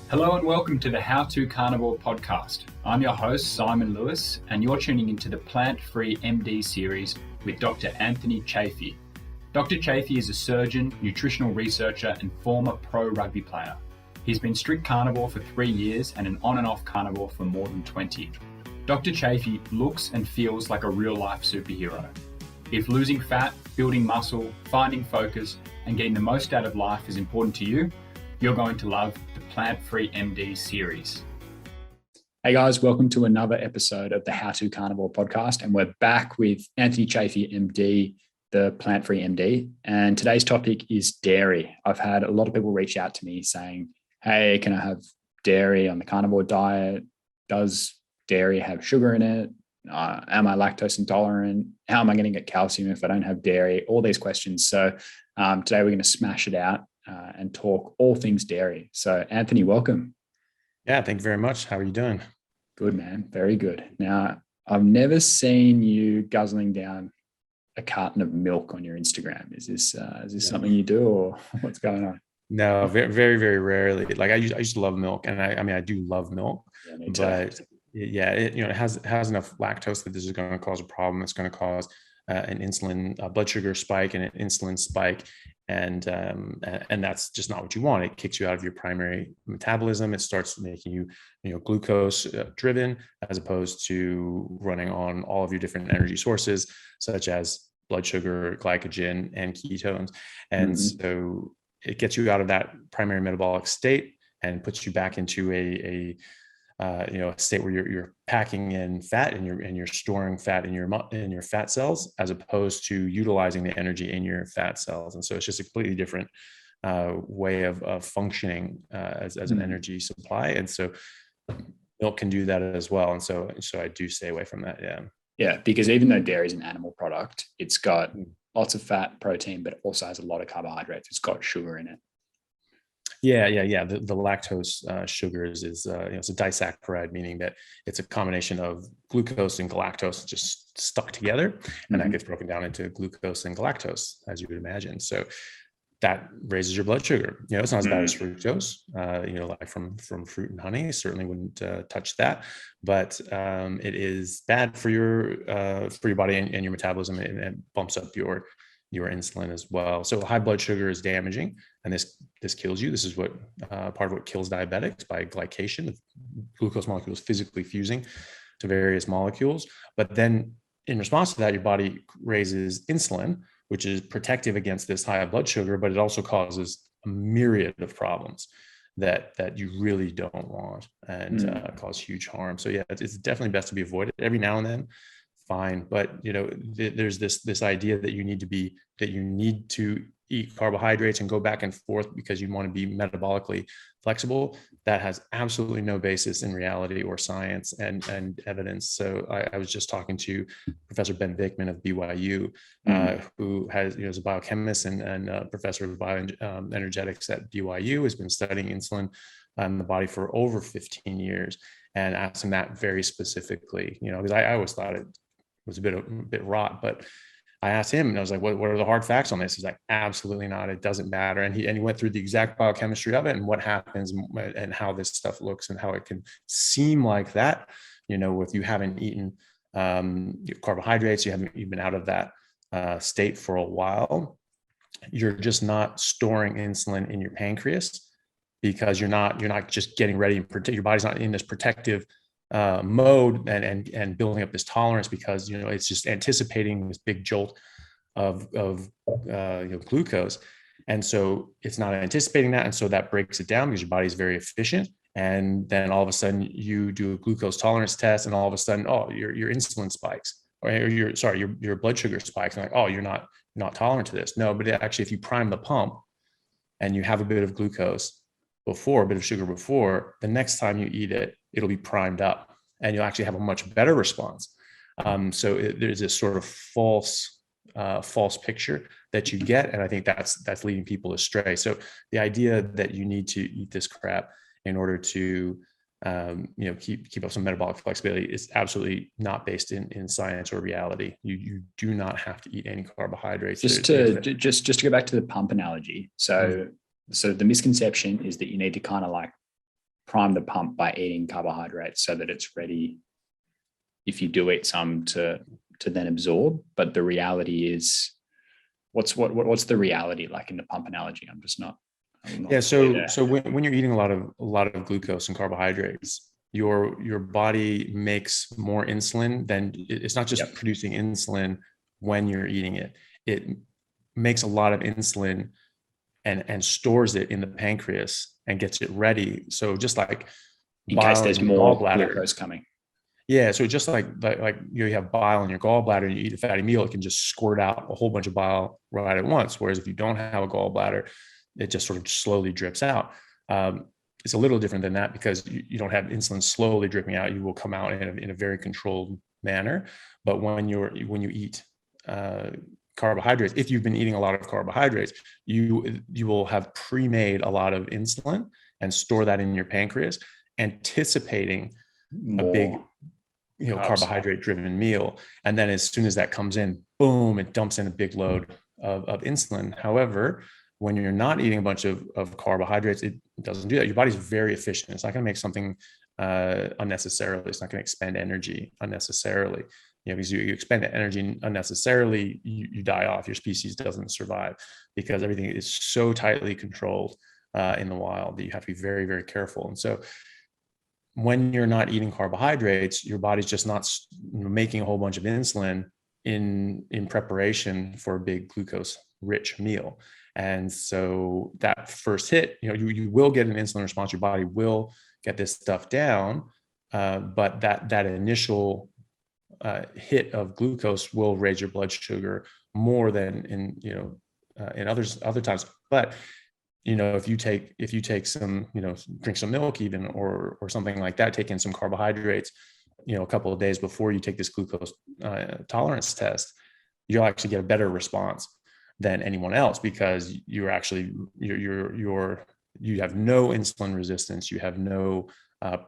Hello and welcome to the How to Carnivore podcast. I'm your host, Simon Lewis, and you're tuning into the Plant-Free MD series with Dr. Anthony Chaffee. Dr. Chaffee is a surgeon, nutritional researcher, and former pro rugby player. He's been strict carnivore for 3 years and an on and off carnivore for more than 20. Dr. Chaffee looks and feels like a real-life superhero. If losing fat, building muscle, finding focus, and getting the most out of life is important to you, you're going to love the Plant-Free MD series. Hey guys, welcome to another episode of the How to Carnivore podcast. And we're back with Anthony Chaffee, MD, the Plant-Free MD. And today's topic is dairy. I've had a lot of people reach out to me saying, hey, can I have dairy on the carnivore diet? Does dairy have sugar in it? Am I lactose intolerant? How am I going to get calcium if I don't have dairy? All these questions. So today we're going to smash it out and talk all things dairy. So Anthony, welcome. Yeah, thank you very much. How are you doing? Good, man. Very good. Now, I've never seen you guzzling down a carton of milk on your Instagram. Is this something you do, or what's going on? No, very, very, very rarely. Like I used to love milk, and I do love milk, but it has enough lactose that this is going to cause a problem. It's going to cause an insulin blood sugar spike and an insulin spike, and that's just not what you want. It kicks you out of your primary metabolism. It starts making you glucose driven, as opposed to running on all of your different energy sources, such as blood sugar, glycogen, and ketones. And so it gets you out of that primary metabolic state and puts you back into a state where you're packing in fat and you're storing fat in your fat cells, as opposed to utilizing the energy in your fat cells. And so it's just a completely different way of functioning as an energy supply. And so milk can do that as well. And so I do stay away from that. Yeah, because even though dairy is an animal product, it's got lots of fat, protein, but it also has a lot of carbohydrates. It's got sugar in it. Yeah. The lactose sugars is it's a disaccharide, meaning that it's a combination of glucose and galactose just stuck together, and that gets broken down into glucose and galactose, as you would imagine. So that raises your blood sugar. It's not as bad as fructose. Like from fruit and honey. Certainly wouldn't touch that, but it is bad for your body and your metabolism, and it bumps up your insulin as well. So high blood sugar is damaging, and this kills you. This is what part of what kills diabetics, by glycation, the glucose molecules physically fusing to various molecules. But then in response to that, your body raises insulin, which is protective against this high blood sugar, but it also causes a myriad of problems that you really don't want, and cause huge harm. So yeah, it's definitely best to be avoided every now and then. Fine, but there's this idea that you need to eat carbohydrates and go back and forth because you want to be metabolically flexible. That has absolutely no basis in reality or science and evidence. So I was just talking to Professor Ben Bikman of BYU, who is a biochemist and professor of bioenergetics at BYU, has been studying insulin in the body for over 15 years, and asked him that very specifically, because I always thought it was a bit rot, but I asked him, and I was like, what are the hard facts on this? He's like, absolutely not. It doesn't matter. And he went through the exact biochemistry of it and what happens and how this stuff looks and how it can seem like that, if you haven't eaten carbohydrates, you've been out of that state for a while. You're just not storing insulin in your pancreas, because you're not just getting ready and your body's not in this protective mode and building up this tolerance, because it's just anticipating this big jolt of glucose, and so it's not anticipating that, and so that breaks it down because your body is very efficient. And then all of a sudden you do a glucose tolerance test, and all of a sudden your insulin spikes, or your blood sugar spikes, and like, oh, you're not tolerant to this. No, but actually, if you prime the pump and you have a bit of glucose before, a bit of sugar before, the next time you eat it, it'll be primed up, and you'll actually have a much better response. So there's this sort of false picture that you get, and I think that's leading people astray. So the idea that you need to eat this crap in order to keep up some metabolic flexibility is absolutely not based in science or reality. You do not have to eat any carbohydrates. Just to go back to the pump analogy. So the misconception is that you need to kind of like prime the pump by eating carbohydrates so that it's ready if you do eat some to then absorb. But the reality is, what's the reality like in the pump analogy? I'm not Yeah. So when you're eating a lot of glucose and carbohydrates, your body makes more insulin than it's not just producing insulin when you're eating it. It makes a lot of insulin and stores it in the pancreas and gets it ready. So just like in case there's more gallbladder glucose coming. Yeah. So just like you have bile in your gallbladder and you eat a fatty meal, it can just squirt out a whole bunch of bile right at once. Whereas if you don't have a gallbladder, it just sort of slowly drips out. It's a little different than that because you don't have insulin slowly dripping out. You will come out in a very controlled manner. But when you eat carbohydrates, if you've been eating a lot of carbohydrates, you will have pre-made a lot of insulin and store that in your pancreas, anticipating a big carbohydrate driven meal. And then as soon as that comes in, boom, it dumps in a big load of insulin. However, when you're not eating a bunch of carbohydrates, it doesn't do that. Your body's very efficient. It's not going to make something unnecessarily. It's not going to expend energy unnecessarily. Because you expend energy unnecessarily, you die off. Your species doesn't survive because everything is so tightly controlled in the wild that you have to be very, very careful. And so when you're not eating carbohydrates, your body's just not making a whole bunch of insulin in preparation for a big glucose rich meal. And so that first hit, you will get an insulin response. Your body will get this stuff down, but that initial hit of glucose will raise your blood sugar more than in other times. But if you take some, drink some milk even, or something like that, take in some carbohydrates, a couple of days before you take this glucose tolerance test, you'll actually get a better response than anyone else because you're actually you have no insulin resistance, you have no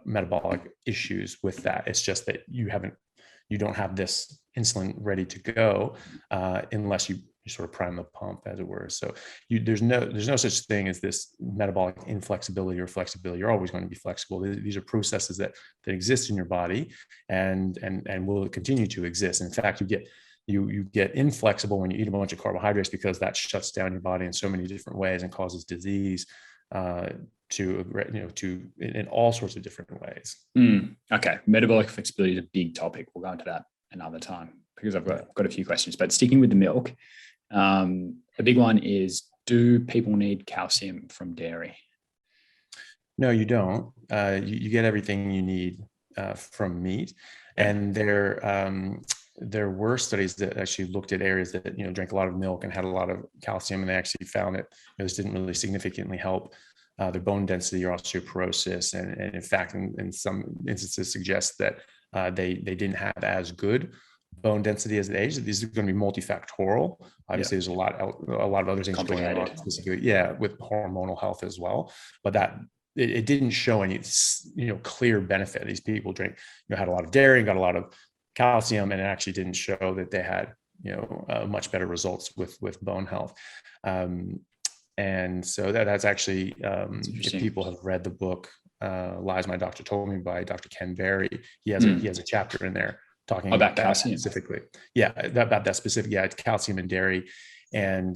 metabolic issues with that. It's just that you don't have this insulin ready to go unless you sort of prime the pump, as it were. So there's no such thing as this metabolic inflexibility or flexibility. You're always going to be flexible. These are processes that exist in your body and will continue to exist. In fact, you get inflexible when you eat a bunch of carbohydrates because that shuts down your body in so many different ways and causes disease in all sorts of different ways. Okay, metabolic flexibility is a big topic. We'll go into that another time because I've got a few questions. But sticking with the milk, a big one is: do people need calcium from dairy? No, you don't. You get everything you need from meat, and there were studies that actually looked at areas that drank a lot of milk and had a lot of calcium, and they actually found that this didn't really significantly help their bone density or osteoporosis, and in fact, in some instances, suggests that they didn't have as good bone density as they aged. These are going to be multifactorial. Obviously, there's a lot of other things going on, specifically, with hormonal health as well. But that it didn't show any clear benefit. These people had a lot of dairy and got a lot of calcium, and it actually didn't show that they had much better results with bone health. And so that's actually if people have read the book Lies My Doctor Told Me by Dr. Ken Berry, he has a chapter in there talking about calcium specifically. About that specific. It's calcium in dairy, and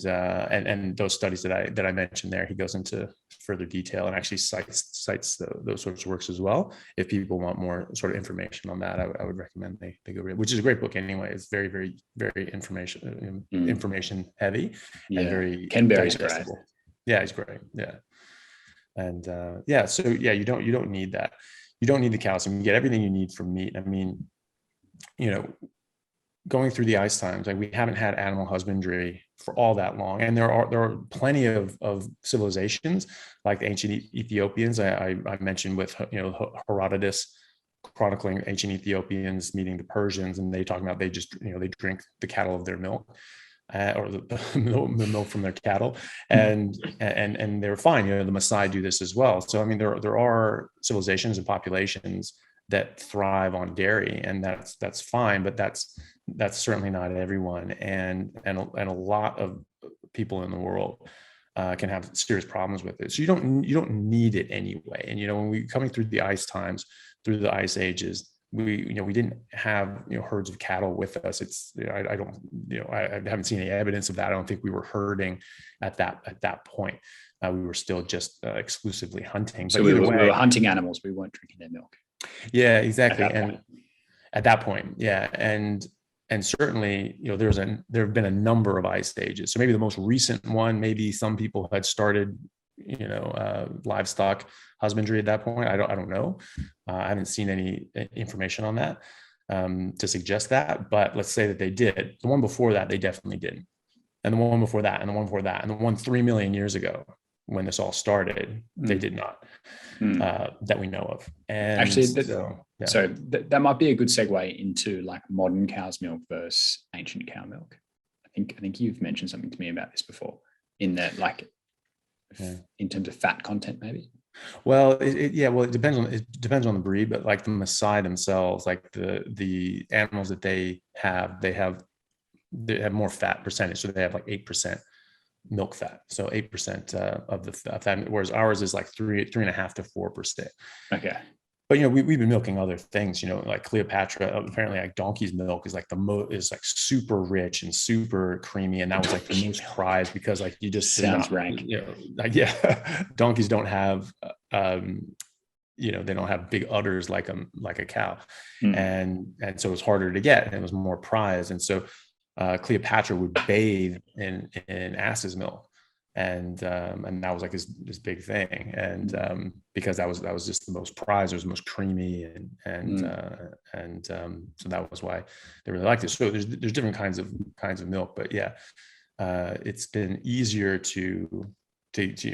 those studies that I mentioned there. He goes into further detail and actually cites those sorts of works as well. If people want more sort of information on that, I would recommend they go read, which is a great book anyway. It's very, very, very information heavy and very Ken Berry's great. Yeah, he's great. Yeah. And so you don't need that. You don't need the calcium. You get everything you need from meat. I mean, going through the ice times, like we haven't had animal husbandry for all that long, and there are plenty of civilizations like the ancient Ethiopians. I mentioned with Herodotus chronicling ancient Ethiopians meeting the Persians, and they talking about they just they drink the cattle of their milk. Or the milk from their cattle, and they're fine. The Massai do this as well. So I mean, there are civilizations and populations that thrive on dairy, and that's fine. But that's certainly not everyone, and a lot of people in the world can have serious problems with it. So you don't need it anyway. And when we coming through the ice times, through the ice ages, we didn't have herds of cattle with us. It's I don't I haven't seen any evidence of that. I don't think we were herding at that point. We were still just exclusively hunting. So we were hunting animals. We weren't drinking their milk. Yeah, exactly. At that point, yeah, and certainly, there have been a number of ice ages. So maybe the most recent one, maybe some people had started, livestock husbandry at that point. I don't know. I haven't seen any information on that to suggest that. But let's say that they did. The one before that, they definitely didn't. And the one before that, and the one before that, and the one 3 million years ago, when this all started, they did not, that we know of. And actually, that might be a good segue into like modern cow's milk versus ancient cow milk. I think you've mentioned something to me about this before, in that in terms of fat content, maybe. Well, it depends on the breed, but like the Massai themselves, like the animals that they have more fat percentage, so they have like 8% milk fat, so 8% of the fat, whereas ours is like 3.5 to 4%. Okay. But we've been milking other things, like Cleopatra. Apparently, like donkey's milk is like is like super rich and super creamy, and that was like the most prized because like you just sounds rank. Donkeys don't have they don't have big udders like a cow, and so it's harder to get, and it was more prized, and so Cleopatra would bathe in ass's milk, and that was like this big thing, and because that was just the most prized, it was the most creamy, and so that was why they really liked it. So there's different kinds of milk, but yeah, it's been easier to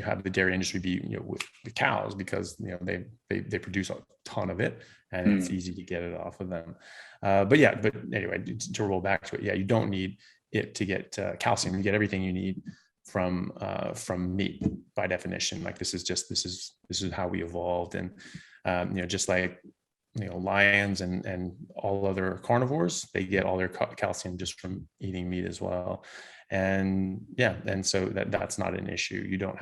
have the dairy industry be with the cows, because they produce a ton of it, and it's easy to get it off of them. But anyway, to roll back to it, you don't need it to get calcium. You get everything you need from meat by definition. Like this is how we evolved, and just like lions and all other carnivores, they get all their calcium just from eating meat as well. And so that's not an issue. You don't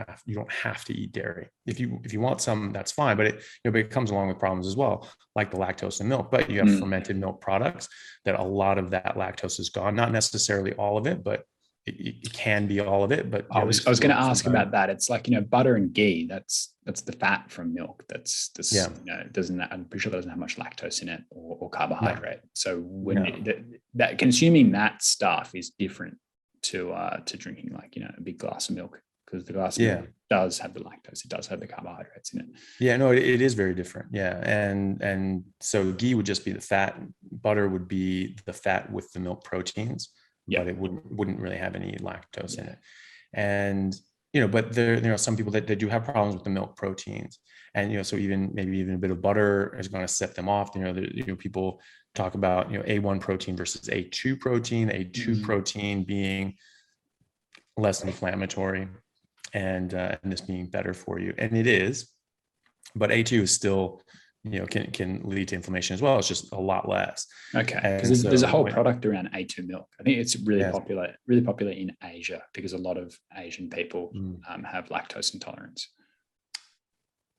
have to eat dairy. If you want some, that's fine, but it comes along with problems as well, like the lactose in milk. But you have fermented milk products that a lot of that lactose is gone. Not necessarily all of it, but it can be all of it. But I was going to ask about that. It's like butter and ghee. That's the fat from milk. Doesn't, I'm pretty sure that doesn't have much lactose in it or carbohydrate. No. So when that consuming that stuff is different to drinking like a big glass of milk, because the glass of milk does have the lactose, it does have the carbohydrates in it. It is very different. And so ghee would just be the fat, butter would be the fat with the milk proteins, but it wouldn't really have any lactose in it. And but there some people that do have problems with the milk proteins, and so even a bit of butter is going to set them off. People talk about A1 protein versus A2 protein. A2 protein being less inflammatory, and this being better for you, and it is. But A2 is still can lead to inflammation as well. It's just a lot less. Okay, because there's a whole product around A2 milk. I think it's really popular in Asia, because a lot of Asian people have lactose intolerance.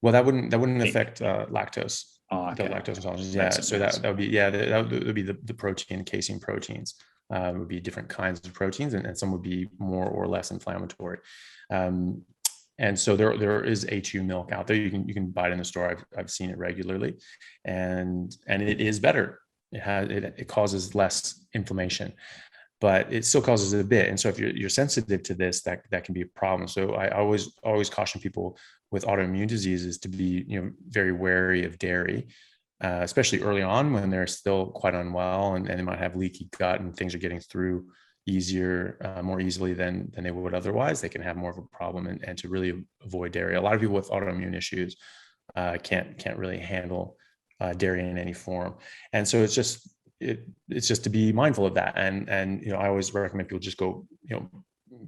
Well, that wouldn't affect lactose. Oh, okay. The lactose intolerance. So that would be that would be the protein, casein proteins. Would be different kinds of proteins, and some would be more or less inflammatory. And so there is A2 milk out there. You can buy it in the store. I've seen it regularly, and it is better. It causes less inflammation, but it still causes it a bit. And so if you're sensitive to this, that can be a problem. So I always caution people with autoimmune diseases to be very wary of dairy, especially early on when they're still quite unwell, and they might have leaky gut, and things are getting through more easily than they would otherwise. They can have more of a problem, and to really avoid dairy. A lot of people with autoimmune issues can't really handle dairy in any form, and so it's just to be mindful of that. And I always recommend people just go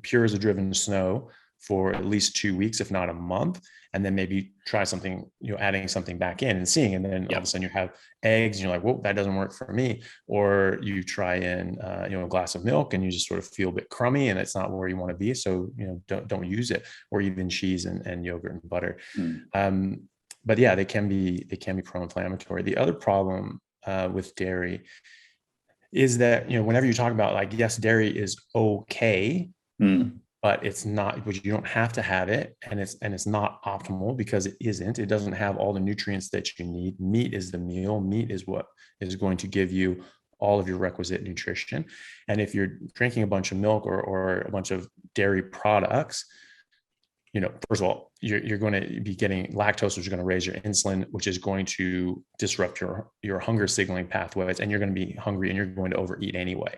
pure as a driven snow for at least 2 weeks, if not a month, and then maybe try something, adding something back in and seeing, and then all of a sudden you have eggs and you're like, whoa, that doesn't work for me. Or you try in, a glass of milk and you just sort of feel a bit crummy and it's not where you want to be. So, don't use it, or even cheese and yogurt and butter. But yeah, they can be pro-inflammatory. The other problem with dairy is that, whenever you talk about, like, yes, dairy is okay, but it's not, but you don't have to have it. And it's not optimal, because it doesn't have all the nutrients that you need. Meat is the meal. Meat is what is going to give you all of your requisite nutrition. And if you're drinking a bunch of milk or a bunch of dairy products, first of all, you're going to be getting lactose, which is going to raise your insulin, which is going to disrupt your hunger signaling pathways, and you're going to be hungry and you're going to overeat anyway.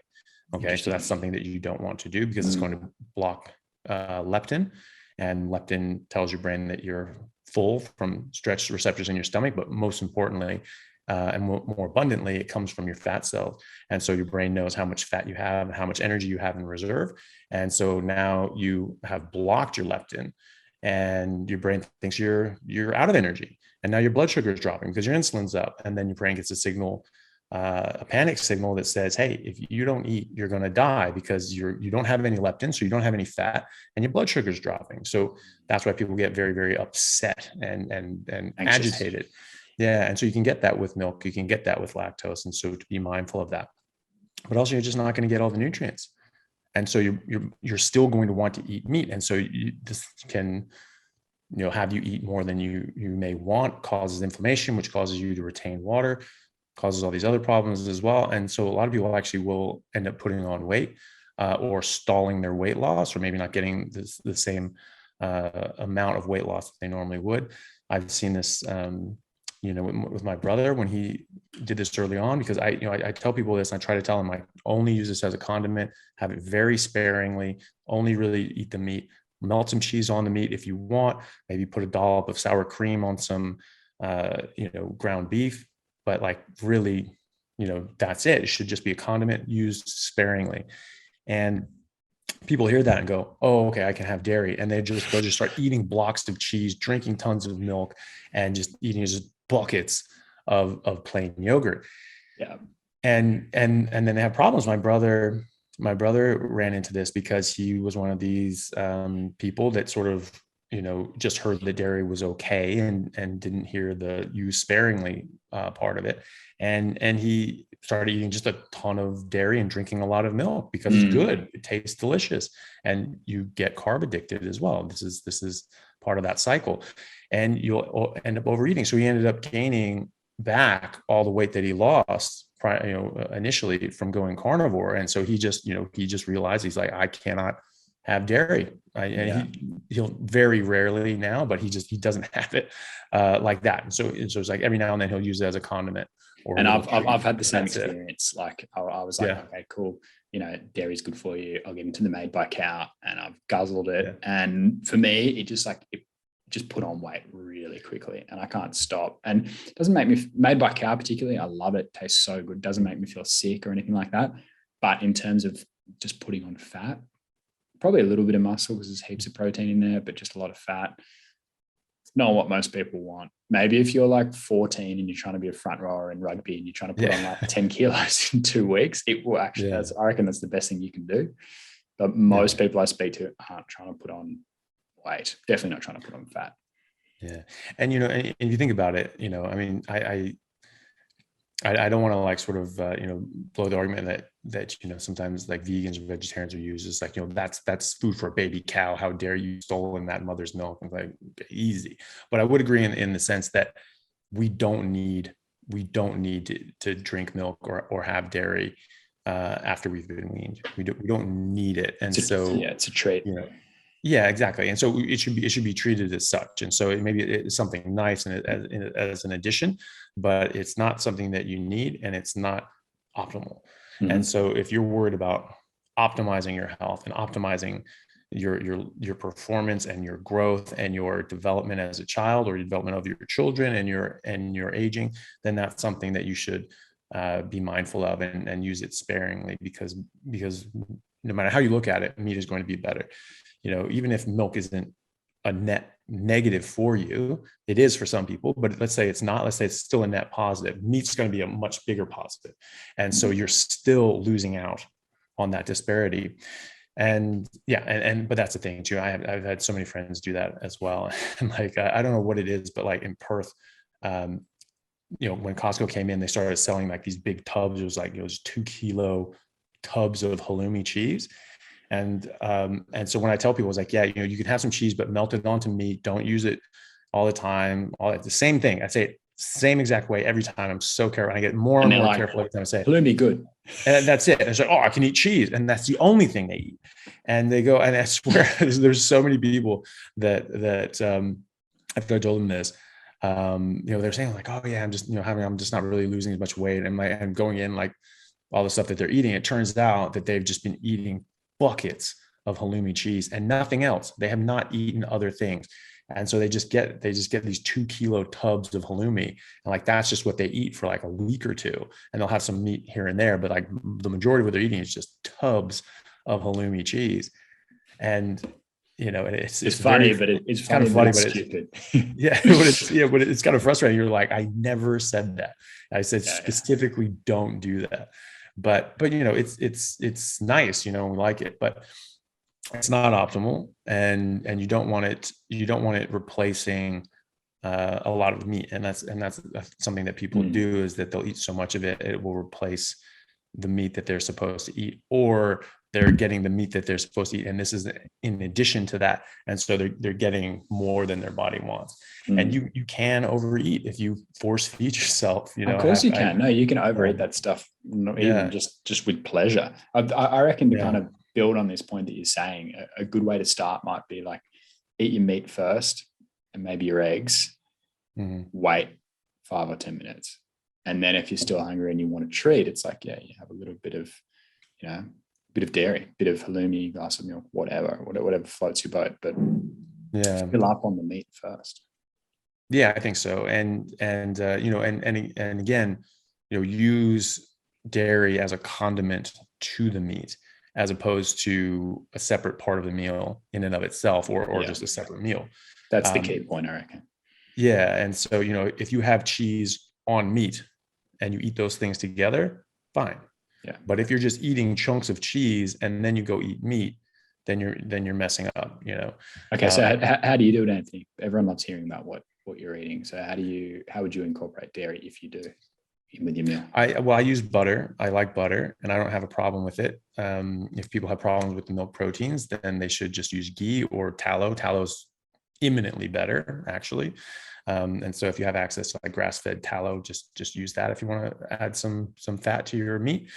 Okay, so that's something that you don't want to do, because it's going to block leptin, and leptin tells your brain that you're full from stretched receptors in your stomach. But most importantly, and more abundantly, it comes from your fat cells. And so your brain knows how much fat you have and how much energy you have in reserve. And so now you have blocked your leptin, and your brain thinks you're out of energy. And now your blood sugar is dropping because your insulin's up. And then your brain gets a panic signal that says, hey, if you don't eat, you're going to die, because you don't have any leptin, so you don't have any fat, and your blood sugar is dropping. So that's why people get very, very upset and agitated. Yeah. And so you can get that with milk, you can get that with lactose. And so to be mindful of that, but also you're just not going to get all the nutrients. And so you're still going to want to eat meat. And so this can, have you eat more than you may want, causes inflammation, which causes you to retain water, causes all these other problems as well. And so a lot of people actually will end up putting on weight, or stalling their weight loss, or maybe not getting the same amount of weight loss that they normally would. I've seen this, with my brother when he did this early on, because I tell people this, and I try to tell them, like, only use this as a condiment, have it very sparingly, only really eat the meat, melt some cheese on the meat if you want, maybe put a dollop of sour cream on some, ground beef, but like really, that's it. It should just be a condiment used sparingly. And people hear that and go, oh, okay, I can have dairy. And they'll just start eating blocks of cheese, drinking tons of milk, and just eating just buckets of plain yogurt. Yeah. And then they have problems. My brother ran into this because he was one of these people that sort of, just heard that dairy was okay and didn't hear the use sparingly part of it. And he started eating just a ton of dairy and drinking a lot of milk because it's good. It tastes delicious, and you get carb addicted as well. This is part of that cycle, and you'll end up overeating. So he ended up gaining back all the weight that he lost, initially from going carnivore. And so he just realized, he's like, I cannot have dairy. He'll very rarely now, but he doesn't have it like that. And so it's like every now and then he'll use it as a condiment. And I've had the same experience. Like I was like, okay, cool. Dairy's good for you. I'll get into the made by cow, and I've guzzled it. Yeah. And for me, it just put on weight really quickly, and I can't stop. And it doesn't make me, made by cow particularly, I love it. It tastes so good. It doesn't make me feel sick or anything like that. But in terms of just putting on fat, probably a little bit of muscle because there's heaps of protein in there, but just a lot of fat. It's not what most people want. Maybe if you're like 14 and you're trying to be a front rower in rugby and you're trying to put on like 10 kilos in 2 weeks, it will actually, I reckon that's the best thing you can do. But most people I speak to aren't trying to put on weight, definitely not trying to put on fat. Yeah. And, and if you think about it, I mean, I don't want to like sort of, blow the argument that, sometimes like vegans or vegetarians are used as like, that's food for a baby cow. How dare you stolen that mother's milk? And like, easy. But I would agree in the sense that we don't need to drink milk or have dairy after we've been weaned. We don't need it. And it's a trait. Yeah, exactly. And so it should be treated as such. And so maybe it's something nice and as an addition, but it's not something that you need, and it's not optimal. Mm-hmm. And so if you're worried about optimizing your health and optimizing your performance and your growth and your development as a child, or your development of your children and your aging, then that's something that you should be mindful of and use it sparingly, because no matter how you look at it, meat is going to be better. even if milk isn't a net negative for you, it is for some people, but let's say it's not, let's say it's still a net positive, meat's going to be a much bigger positive. And so you're still losing out on that disparity. And but that's the thing too. I've had so many friends do that as well. And like, I don't know what it is, but like in Perth, when Costco came in, they started selling like these big tubs. It was 2 kilo tubs of halloumi cheese. And so when I tell people, it's like, you can have some cheese, but melt it onto meat. Don't use it all the time. The same thing. I say it same exact way every time. I'm so careful. I get more and more careful every time I say it. Halloumi good. And that's it. It's like, oh, I can eat cheese. And that's the only thing they eat. And they go, and I swear there's so many people that after I told them this, they're saying like, oh yeah, I'm just, I'm just not really losing as much weight. And I'm going in like all the stuff that they're eating. It turns out that they've just been eating buckets of halloumi cheese and nothing else. They have not eaten other things. And so they just get these 2 kilo tubs of halloumi, and like that's just what they eat for like a week or two. And they'll have some meat here and there, but like the majority of what they're eating is just tubs of halloumi cheese. And it's funny, but it's kind of funny, but it's stupid. But it's kind of frustrating. You're like, I never said that. I said specifically don't do that. But it's nice, we like it, but it's not optimal, and you don't want it replacing a lot of meat. And that's something that people do, is that they'll eat so much of it, it will replace the meat that they're supposed to eat, or they're getting the meat that they're supposed to eat, and this is in addition to that. And so they're getting more than their body wants. And you can overeat if you force feed yourself. Of course you can. No, you can overeat that stuff, even just with pleasure. I reckon to kind of build on this point that you're saying, a good way to start might be like, eat your meat first and maybe your eggs, wait 5 or 10 minutes. And then if you're still hungry and you want to treat, it's like, you have a little bit of, bit of dairy, bit of halloumi, glass of milk, whatever floats your boat, but fill up on the meat first. Yeah, I think so. And again, use dairy as a condiment to the meat, as opposed to a separate part of the meal in and of itself, or just a separate meal. That's the key point, I reckon. Yeah. And so, if you have cheese on meat and you eat those things together, fine. Yeah. But if you're just eating chunks of cheese and then you go eat meat, then you're messing up, Okay. So how do you do it, Anthony? Everyone loves hearing about what you're eating. So how would you incorporate dairy if you do with your meal? I use butter. I like butter and I don't have a problem with it. If people have problems with the milk proteins, then they should just use ghee or tallow. Tallow's imminently better, actually. And so if you have access to like grass-fed tallow, just use that if you want to add some fat to your meat.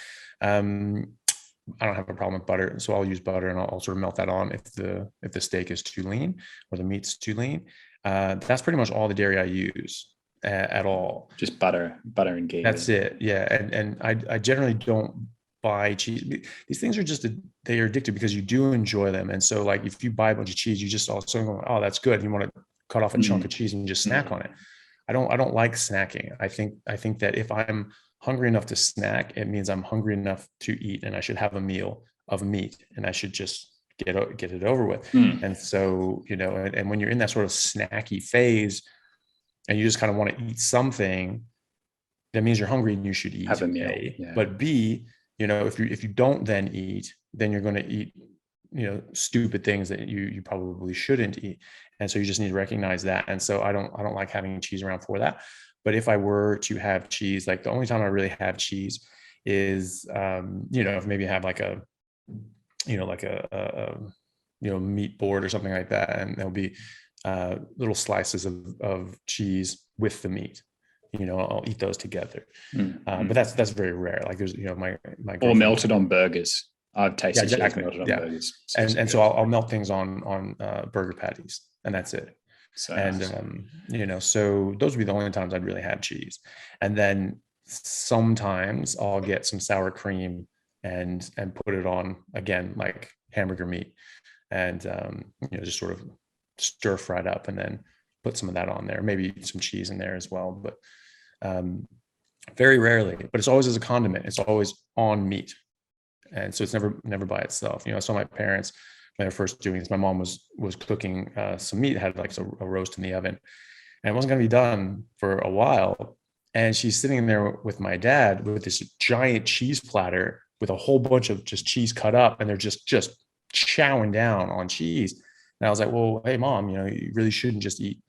I don't have a problem with butter, so I'll use butter, and I'll sort of melt that on if the steak is too lean or the meat's too lean. That's pretty much all the dairy I use at all. Just butter and ghee. That's it. Yeah, and I generally don't buy cheese. These things are they are addictive because you do enjoy them, and so like if you buy a bunch of cheese, you just also go, oh, that's good. You want to cut off a chunk of cheese and just snack on it. I don't like snacking. I think that if I'm hungry enough to snack, it means I'm hungry enough to eat, and I should have a meal of meat, and I should just get it over with. And so, and when you're in that sort of snacky phase and you just kind of want to eat something, that means you're hungry and you should eat. Have a meal. But B, if you don't then eat, then you're going to eat, stupid things that you probably shouldn't eat. And so you just need to recognize that. And so I don't like having cheese around for that. But if I were to have cheese, like the only time I really have cheese is, if maybe I have like a meat board or something like that. And there'll be little slices of cheese with the meat. I'll eat those together. But that's very rare. Like there's, my or melted on burgers. I've tasted exactly. melted on burgers. And so I'll melt things on burger patties, and that's it. So nice. So those would be the only times I'd really have cheese. And then sometimes I'll get some sour cream and put it on, again, like hamburger meat, and just sort of stir fry it up and then put some of that on there, maybe some cheese in there as well. But very rarely, but it's always as a condiment. It's always on meat. And so it's never by itself. I saw my parents they were first doing this, my mom was cooking some meat, had like a roast in the oven, and it wasn't going to be done for a while. And she's sitting there with my dad with this giant cheese platter with a whole bunch of just cheese cut up, and they're just chowing down on cheese. And I was like, well, hey mom, you really shouldn't just eat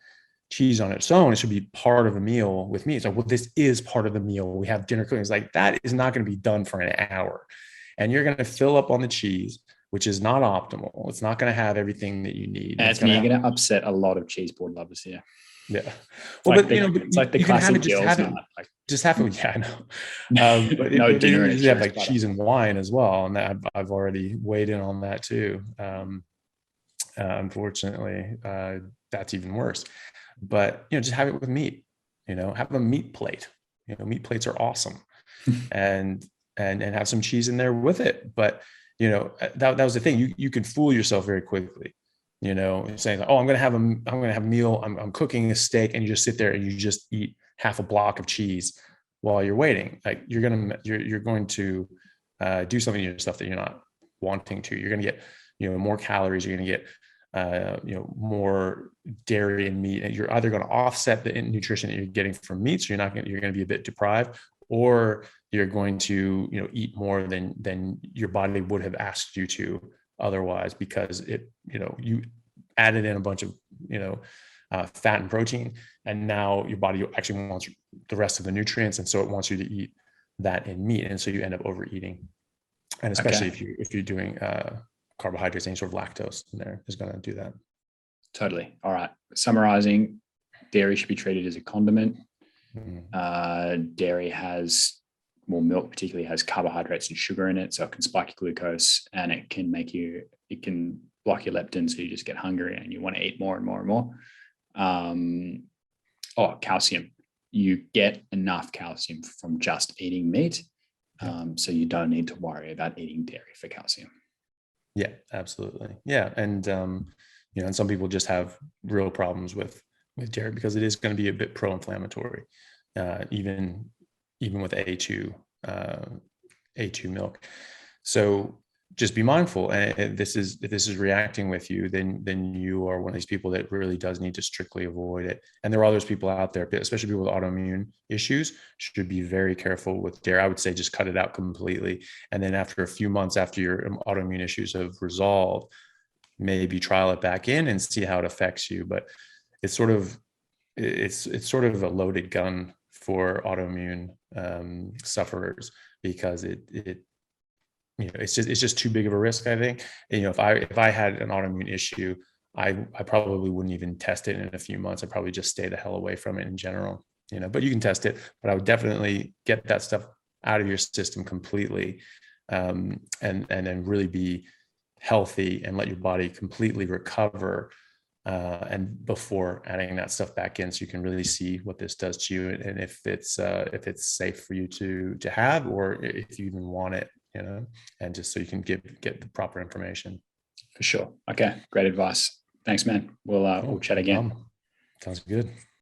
cheese on its own. It should be part of a meal with meat. So, well, this is part of the meal. We have dinner cooking. It's like, that is not going to be done for an hour. And you're going to fill up on the cheese, which is not optimal. It's not going to have everything that you need. Anthony, you're going to upset a lot of cheese board lovers here. Yeah. Well, but it's like the classic girls night. Just have it. Yeah, I know. But no dinner. You have like cheese and wine as well. And I've already weighed in on that too. Unfortunately, that's even worse. But, just have it with meat, have a meat plate. Meat plates are awesome. and have some cheese in there with it. But, that was the thing. You can fool yourself very quickly, saying, oh, I'm going to have a meal. I'm cooking a steak, and you just sit there and you just eat half a block of cheese while you're waiting. Like you're going to do something to yourself that you're not wanting to. You're going to get, more calories. You're going to get, more dairy and meat, and you're either going to offset the nutrition that you're getting from meat, so you're going to be a bit deprived, or you're going to eat more than your body would have asked you to otherwise, because you added in a bunch of fat and protein, and now your body actually wants the rest of the nutrients, and so it wants you to eat that in meat, and so you end up overeating. And especially if you're doing carbohydrates, any sort of lactose in there is going to do that. Totally. All right. Summarizing, dairy should be treated as a condiment. Dairy milk particularly has carbohydrates and sugar in it, so it can spike your glucose, and it can block your leptin, so you just get hungry and you want to eat more and more and more. Calcium. You get enough calcium from just eating meat, so you don't need to worry about eating dairy for calcium. Yeah, absolutely. Yeah. And, and some people just have real problems with dairy because it is going to be a bit pro-inflammatory, even with A2 milk. So just be mindful. And if this is reacting with you, then you are one of these people that really does need to strictly avoid it. And there are others people out there, especially people with autoimmune issues, should be very careful with dairy. I would say just cut it out completely. And then after a few months, after your autoimmune issues have resolved, maybe trial it back in and see how it affects you. But it's sort of a loaded gun for autoimmune sufferers, because it's just too big of a risk, I think. If I had an autoimmune issue, I probably wouldn't even test it in a few months. I'd probably just stay the hell away from it in general, but you can test it. But I would definitely get that stuff out of your system completely, and then really be healthy and let your body completely recover, and before adding that stuff back in, so you can really see what this does to you, and if it's safe for you to have, or if you even want it. And just so you can get the proper information. For sure. Okay. Great advice. Thanks, man. We'll chat again. Sounds good.